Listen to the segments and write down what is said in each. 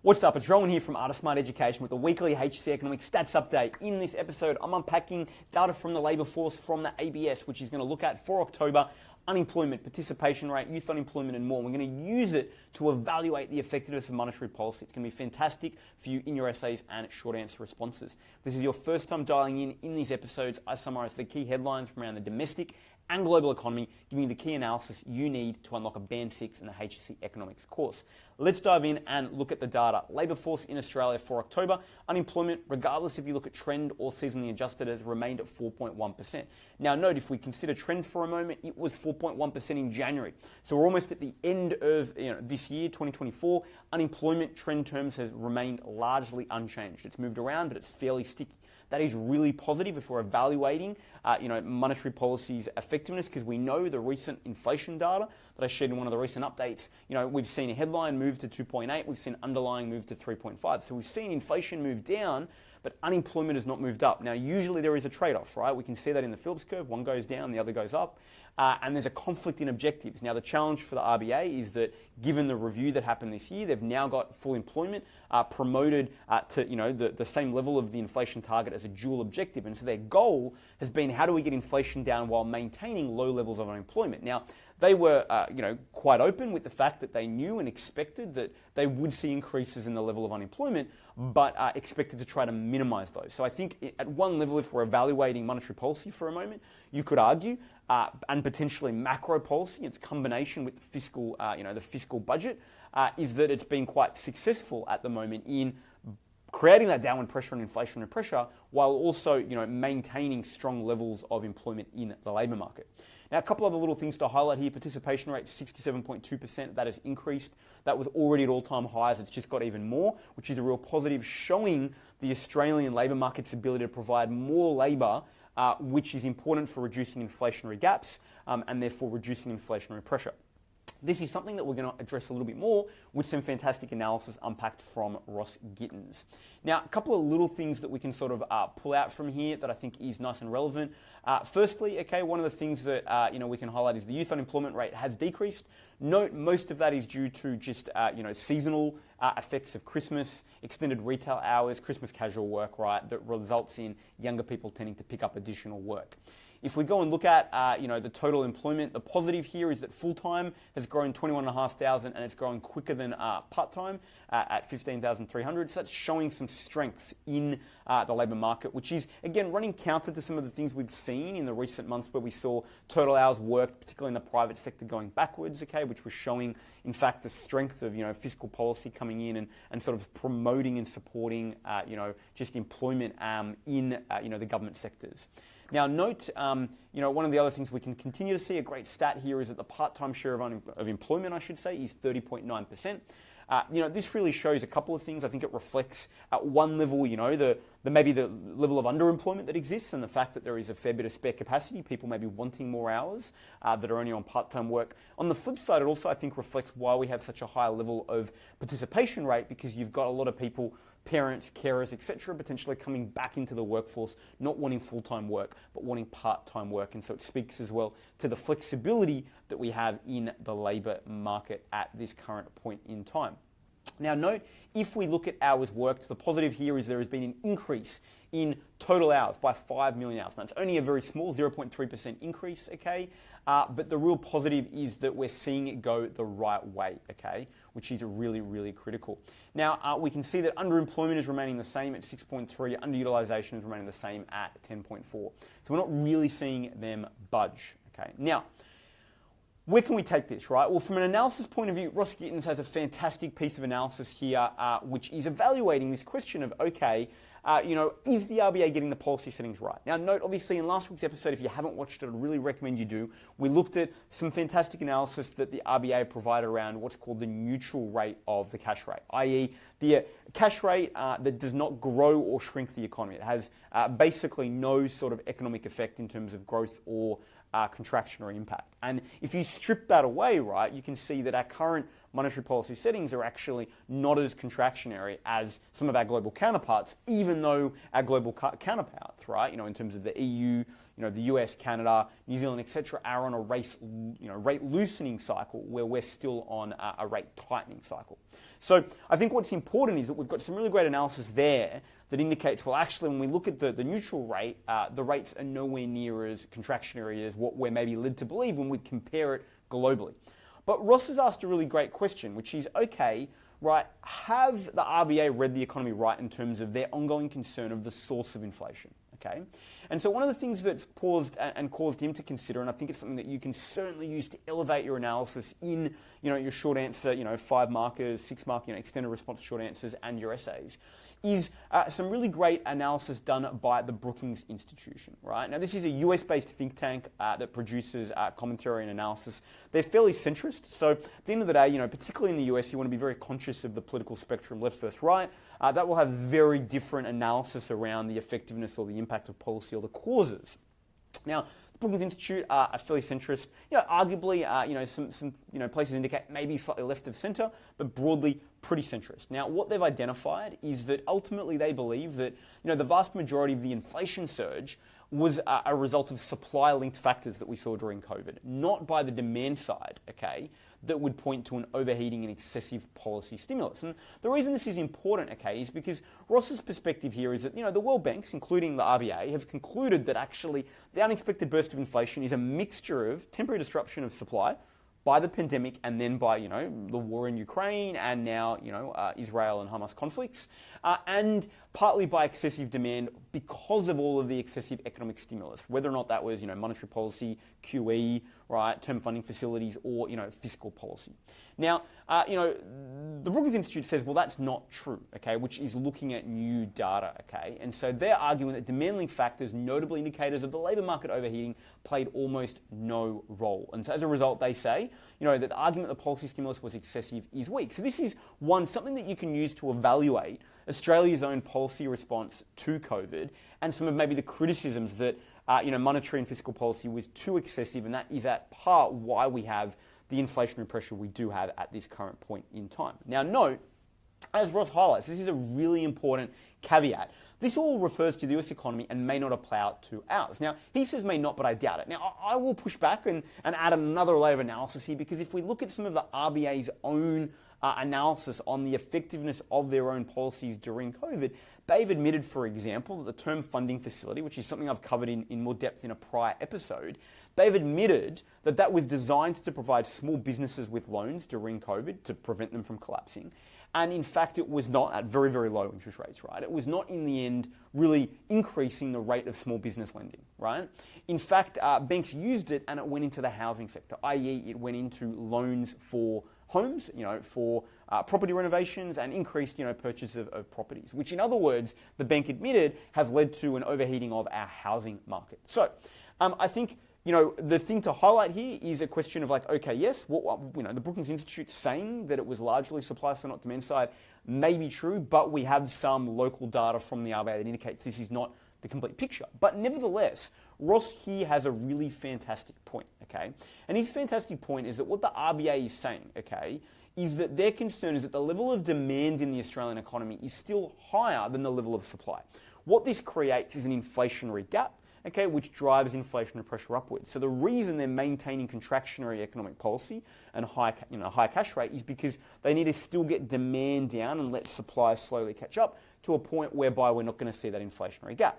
What's up? It's Rowan here from Smart Education with a weekly HSC Economics stats update. In this episode, I'm unpacking data from the labour force from the ABS, which is going to look at for October unemployment, participation rate, youth unemployment and more. We're going to use it to evaluate the effectiveness of monetary policy. It's going to be fantastic for you in your essays and short answer responses. If this is your first time dialing in these episodes, I summarise the key headlines from around the domestic and global economy, giving you the key analysis you need to unlock a Band 6 in the HSC Economics course. Let's dive in and look at the data. Labour force in Australia for October. Unemployment, regardless if you look at trend or seasonally adjusted, has remained at 4.1%. Now note, if we consider trend for a moment, it was 4.1% in January. So we're almost at the end of this year, 2024. Unemployment trend terms have remained largely unchanged. It's moved around, but it's fairly sticky. That is really positive if we're evaluating monetary policy's effectiveness, because we know the recent inflation data that I shared in one of the recent updates, we've seen a headline move to 2.8, we've seen underlying move to 3.5. So we've seen inflation move down, but unemployment has not moved up. Now, usually there is a trade-off, right? We can see that in the Phillips curve. One goes down, the other goes up. And there's a conflict in objectives. Now, the challenge for the RBA is that given the review that happened this year, they've now got full employment promoted to the same level of the inflation target as a dual objective. And so their goal has been, how do we get inflation down while maintaining low levels of unemployment? Now, they were quite open with the fact that they knew and expected that they would see increases in the level of unemployment, but expected to try to minimize those. So I think at one level, if we're evaluating monetary policy for a moment, you could argue, and potentially macro policy, its combination with the fiscal budget, is that it's been quite successful at the moment in creating that downward pressure on inflationary pressure, while also maintaining strong levels of employment in the labour market. Now, a couple other little things to highlight here. Participation rate, 67.2%. That has increased. That was already at all-time highs. It's just got even more, which is a real positive, showing the Australian labour market's ability to provide more labour, which is important for reducing inflationary gaps and therefore reducing inflationary pressure. This is something that we're going to address a little bit more with some fantastic analysis unpacked from Ross Gittins. Now, a couple of little things that we can sort of pull out from here that I think is nice and relevant. Firstly, one of the things that we can highlight is the youth unemployment rate has decreased. Note, most of that is due to just seasonal effects of Christmas, extended retail hours, Christmas casual work, right, that results in younger people tending to pick up additional work. If we go and look at the total employment, the positive here is that full-time has grown 21,500 and it's growing quicker than part-time at 15,300. So that's showing some strength in the labour market, which is, again, running counter to some of the things we've seen in the recent months where we saw total hours worked, particularly in the private sector, going backwards, which was showing, in fact, the strength of fiscal policy coming in and sort of promoting and supporting just employment in the government sectors. Now note, one of the other things we can continue to see, a great stat here, is that the part-time share of employment, I should say, is 30.9%. This really shows a couple of things. I think it reflects at one level, maybe the level of underemployment that exists and the fact that there is a fair bit of spare capacity, people may be wanting more hours that are only on part-time work. On the flip side, it also, I think, reflects why we have such a high level of participation rate, because you've got a lot of people, parents, carers, etc., potentially coming back into the workforce, not wanting full-time work, but wanting part-time work. And so it speaks as well to the flexibility that we have in the labour market at this current point in time. Now note, if we look at hours worked, the positive here is there has been an increase in total hours by 5 million hours. Now, it's only a very small 0.3% increase, but the real positive is that we're seeing it go the right way, which is really, really critical. Now, we can see that underemployment is remaining the same at 6.3, underutilisation is remaining the same at 10.4. So we're not really seeing them budge, Now, where can we take this, right? Well, from an analysis point of view, Ross Gittins has a fantastic piece of analysis here, which is evaluating this question of, is the RBA getting the policy settings right? Now, note, obviously, in last week's episode, if you haven't watched it, I'd really recommend you do. We looked at some fantastic analysis that the RBA provided around what's called the neutral rate of the cash rate, i.e. the cash rate that does not grow or shrink the economy. It has basically no sort of economic effect in terms of growth or contraction or impact. And if you strip that away, right, you can see that our current monetary policy settings are actually not as contractionary as some of our global counterparts, even though our global counterparts, right, in terms of the EU, the US, Canada, New Zealand, etc., are on a rate loosening cycle where we're still on a rate tightening cycle. So I think what's important is that we've got some really great analysis there that indicates, well, actually, when we look at the neutral rate, the rates are nowhere near as contractionary as what we're maybe led to believe when we compare it globally. But Ross has asked a really great question, which is, okay, right, have the RBA read the economy right in terms of their ongoing concern of the source of inflation? Okay, and so one of the things that's caused him to consider, and I think it's something that you can certainly use to elevate your analysis in, your short answer, 5 markers, 6 mark, extended response short answers, and your essays, is some really great analysis done by the Brookings Institution, right? Now, this is a US-based think tank that produces commentary and analysis. They're fairly centrist, so at the end of the day, particularly in the US, you want to be very conscious of the political spectrum, left versus right. That will have very different analysis around the effectiveness or the impact of policy or the causes. Now, the Brookings Institute are fairly centrist. Arguably, some places indicate maybe slightly left of centre, but broadly pretty centrist. Now, what they've identified is that ultimately they believe that the vast majority of the inflation surge was a result of supply-linked factors that we saw during COVID, not by the demand side, okay, that would point to an overheating and excessive policy stimulus. And the reason this is important, okay, is because Ross's perspective here is that, the world banks, including the RBA, have concluded that actually the unexpected burst of inflation is a mixture of temporary disruption of supply by the pandemic and then by, the war in Ukraine and now, Israel and Hamas conflicts, and partly by excessive demand because of all of the excessive economic stimulus, whether or not that was, monetary policy, QE, right, term funding facilities, or, fiscal policy. Now, the Brookings Institute says, well, that's not true, okay, which is looking at new data, okay, and so they're arguing that demand-linked factors, notably indicators of the labour market overheating, played almost no role. And so as a result, they say, that the argument that policy stimulus was excessive is weak. So this is something that you can use to evaluate Australia's own policy response to COVID and some of maybe the criticisms that, monetary and fiscal policy was too excessive, and that is at part why we have the inflationary pressure we do have at this current point in time. Now note, as Ross highlights, this is a really important caveat. This all refers to the US economy and may not apply to ours. Now, he says may not, but I doubt it. Now, I will push back and add another layer of analysis here, because if we look at some of the RBA's own analysis on the effectiveness of their own policies during COVID, they've admitted, for example, that the term funding facility, which is something I've covered in more depth in a prior episode, they've admitted that that was designed to provide small businesses with loans during COVID to prevent them from collapsing. And in fact, it was not at very, very low interest rates, right? It was not in the end really increasing the rate of small business lending, right? In fact, banks used it and it went into the housing sector, i.e. it went into loans for homes, for property renovations and increased, purchase of properties, which in other words, the bank admitted has led to an overheating of our housing market. So I think, the thing to highlight here is a question of like, okay, yes, the Brookings Institute saying that it was largely supply side, not demand side, may be true, but we have some local data from the RBA that indicates this is not the complete picture. But nevertheless, Ross here has a really fantastic point, okay? And his fantastic point is that what the RBA is saying, okay, is that their concern is that the level of demand in the Australian economy is still higher than the level of supply. What this creates is an inflationary gap, okay, which drives inflationary pressure upwards. So the reason they're maintaining contractionary economic policy and high cash rate is because they need to still get demand down and let supply slowly catch up to a point whereby we're not going to see that inflationary gap.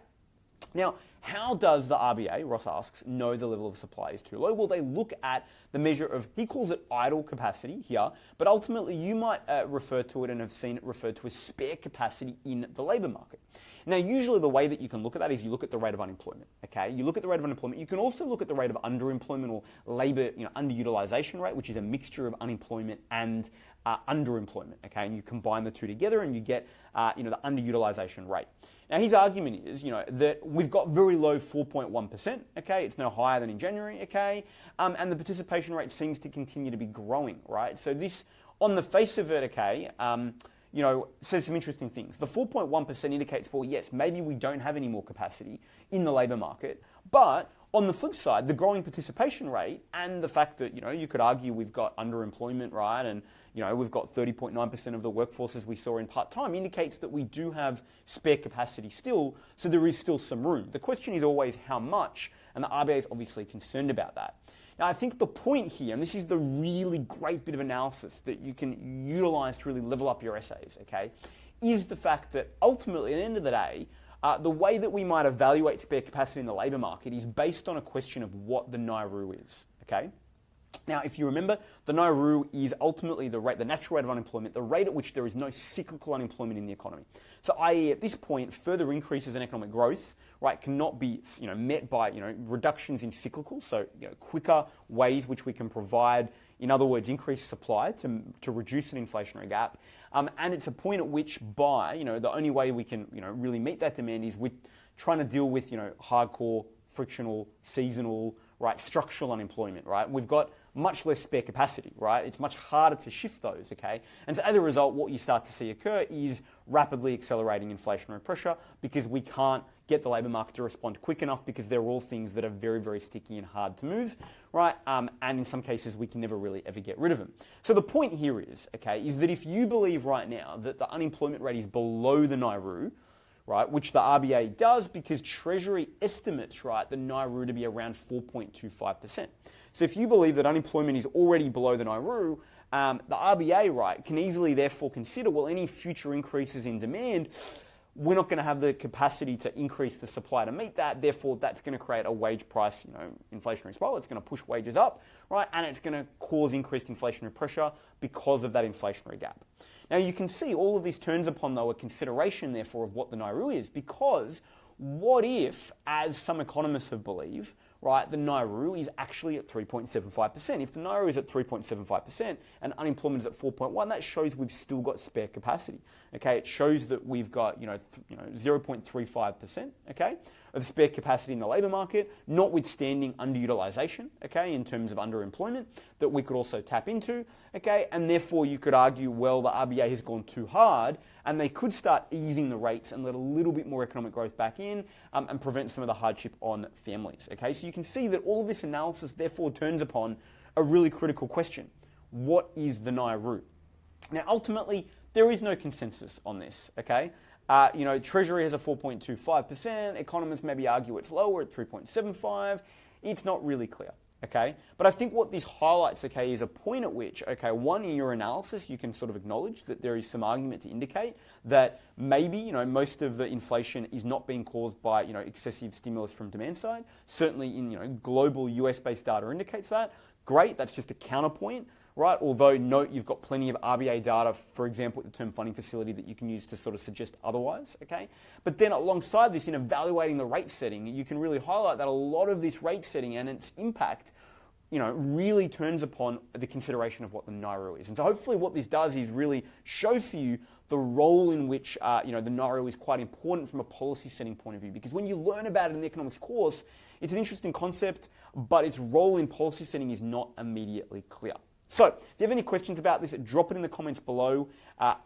Now, how does the RBA, Ross asks, know the level of supply is too low? Well, they look at the measure of, he calls it idle capacity here, but ultimately you might refer to it and have seen it referred to as spare capacity in the labour market. Now, usually the way that you can look at that is you look at the rate of unemployment, okay? You look at the rate of unemployment. You can also look at the rate of underemployment or labour, underutilisation rate, which is a mixture of unemployment and underemployment, okay? And you combine the two together and you get, the underutilisation rate. Now, his argument is, that we've got very low 4.1%, okay? It's no higher than in January, okay? And the participation rate seems to continue to be growing, right? So this, on the face of it, okay, says some interesting things. The 4.1% indicates, well, yes, maybe we don't have any more capacity in the labour market, but on the flip side, the growing participation rate and the fact that, you could argue we've got underemployment, right, and, we've got 30.9% of the workforce as we saw in part-time indicates that we do have spare capacity still, so there is still some room. The question is always how much, and the RBA is obviously concerned about that. Now, I think the point here, and this is the really great bit of analysis that you can utilize to really level up your essays, okay, is the fact that ultimately, at the end of the day, the way that we might evaluate spare capacity in the labour market is based on a question of what the NAIRU is, okay? Now, if you remember, the NAIRU is ultimately the natural rate of unemployment, the rate at which there is no cyclical unemployment in the economy. So, i.e., at this point, further increases in economic growth, right, cannot be, met by, reductions in cyclical, so, quicker ways which we can provide, in other words, increased supply to reduce an inflationary gap. And it's a point at which the only way we can, really meet that demand is with trying to deal with, hardcore, frictional, seasonal, right, structural unemployment, right? We've got much less spare capacity, right? It's much harder to shift those, okay? And so as a result, what you start to see occur is rapidly accelerating inflationary pressure because we can't get the labour market to respond quick enough because they're all things that are very, very sticky and hard to move, right? And in some cases, we can never really ever get rid of them. So the point here is, okay, is that if you believe right now that the unemployment rate is below the NAIRU, right, which the RBA does because Treasury estimates, right, the NAIRU to be around 4.25%. So if you believe that unemployment is already below the NAIRU, the RBA, right, can easily therefore consider, well, any future increases in demand, we're not going to have the capacity to increase the supply to meet that. Therefore, that's going to create a wage price, inflationary spiral. It's going to push wages up, right, and it's going to cause increased inflationary pressure because of that inflationary gap. Now, you can see all of this turns upon, though, a consideration, therefore, of what the NAIRU is, because what if, as some economists have believed, right, the NAIRU is actually at 3.75%? If the NAIRU is at 3.75% and unemployment is at 4.1, that shows we've still got spare capacity. Okay, it shows that we've got 0.35%. Okay, of spare capacity in the labour market, notwithstanding underutilisation. Okay, in terms of underemployment that we could also tap into. Okay, and therefore you could argue, well, the RBA has gone too hard, and they could start easing the rates and let a little bit more economic growth back in and prevent some of the hardship on families. Okay, so you can see that all of this analysis therefore turns upon a really critical question. What is the NAIRU? Now, ultimately, there is no consensus on this, okay? Treasury has a 4.25%, economists maybe argue it's lower at 3.75%, it's not really clear. Okay, but I think what this highlights, okay, is a point at which, okay, one, in your analysis, you can sort of acknowledge that there is some argument to indicate that maybe, most of the inflation is not being caused by, excessive stimulus from demand side. Certainly in, global US-based data indicates that. Great, that's just a counterpoint, right? Although, note, you've got plenty of RBA data, for example, at the term funding facility that you can use to sort of suggest otherwise, okay? But then alongside this, in evaluating the rate setting, you can really highlight that a lot of this rate setting and its impact, really turns upon the consideration of what the NAIRU is. And so hopefully what this does is really show for you the role in which, the NAIRU is quite important from a policy setting point of view. Because when you learn about it in the economics course, it's an interesting concept, but its role in policy setting is not immediately clear. So, if you have any questions about this, drop it in the comments below.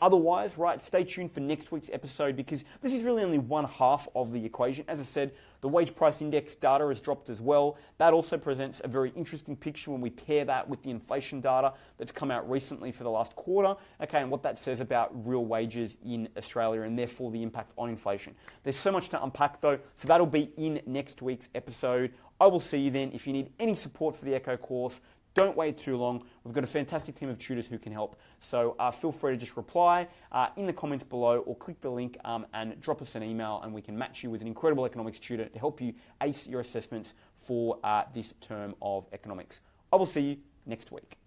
Otherwise, right, stay tuned for next week's episode because this is really only one half of the equation. As I said, the wage price index data has dropped as well. That also presents a very interesting picture when we pair that with the inflation data that's come out recently for the last quarter, okay, and what that says about real wages in Australia and therefore the impact on inflation. There's so much to unpack though, so that'll be in next week's episode. I will see you then. If you need any support for the Eco course, don't wait too long. We've got a fantastic team of tutors who can help. So feel free to just reply in the comments below or click the link and drop us an email and we can match you with an incredible economics tutor to help you ace your assessments for this term of economics. I will see you next week.